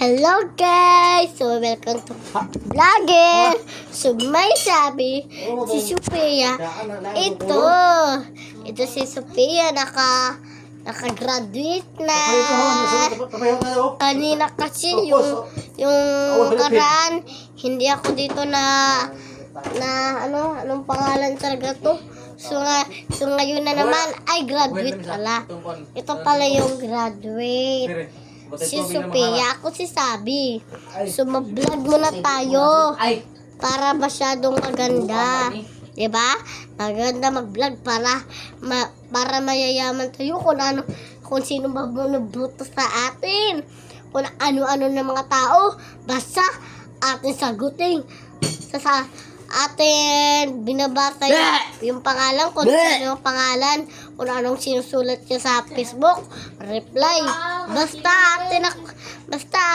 Hello guys! So welcome to vlogger! So may sabi si Sophia. Ito si Sophia naka-graduate na. Kanina kasi yung karaan, hindi ako dito anong pangalan talaga to? So ngayon na naman ay graduate pala. Ito pala yung graduate. Si Sophia, ako si Sabi. So mag-vlog muna tayo para masyadong maganda. Diba? Maganda mag-vlog para mayayaman tayo kung sino ba bunubuto sa atin. Kung ano-ano ng mga tao. Basta atin sagutin. Sa atin binabasa yung pangalan, kung sino yung pangalan, kung anong sinusulat niya sa Facebook, reply. Basta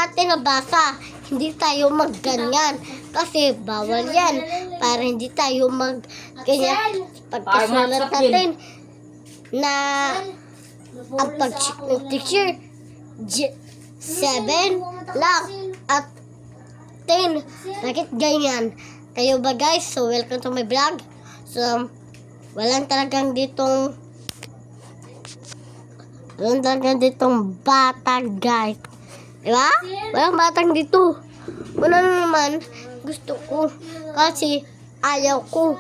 atin nabasa. Hindi tayo magganyan kasi bawal yan, para hindi tayo magganyan pagkasulat natin na ang pag-check ng teacher 7 lang at 10. Bakit ganyan? Kayo ba guys? So welcome to my vlog. So walang talagang ditong bata guys. Diba? Walang batang dito. Wala naman gusto ko. Kasi ayaw ko.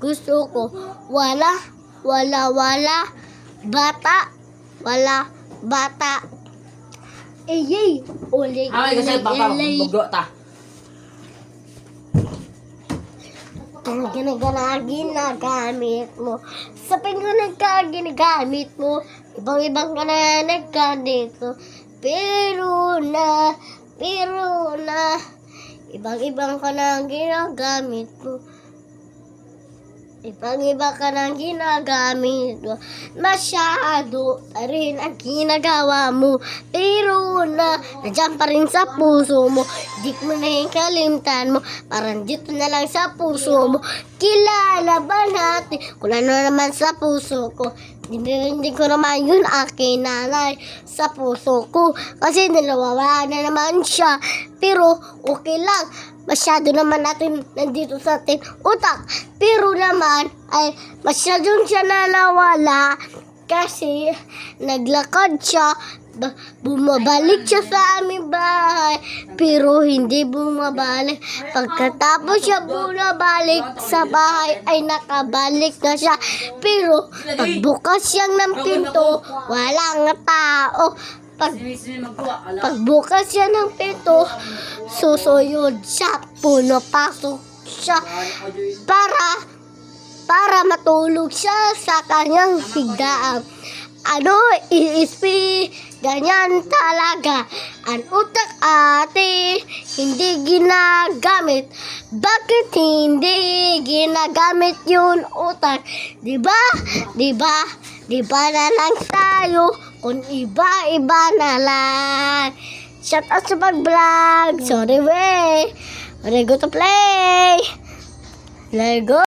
Gusto ko. Wala bata. Ey, ulit. Kasi baka buglo ta. Ang ginagamit mo. Sa ginagamit mo. Ibang ka na nagkanito. Pero na. Ibang ka na ginagamit mo. Ibang-iba ka nang ginagamit mo. Masyado rin ang ginagawa mo. Pero nandiyan pa rin sa puso mo. Di mo na yung kalimtan mo. Parang dito na lang sa puso mo. Kilala ba natin kung ano naman sa puso ko? Hindi ko naman yun aking nanay sa puso ko. Kasi nilawawala na naman siya. Pero okay lang. Masyado naman natin nandito sa ating utak. Pero naman ay masyadong siya nalawala kasi naglakad siya. Bumabalik siya sa aming bahay. Pero hindi bumabalik. Pagkatapos siya bumabalik sa bahay ay nakabalik na siya. Pero pagbukas siyang ng pinto, walang tao. Pagbukas siya ng pinto, susuyod siya, pasok siya para matulog siya sa kanyang higdaan. ESP, ganyan talaga. Ang utak ate, hindi ginagamit. Bakit hindi ginagamit yun utak? Diba na lang tayo, kung iba-iba na lang. Shout out sa pag-vlog. Sorry we. Ready go to play. Let go.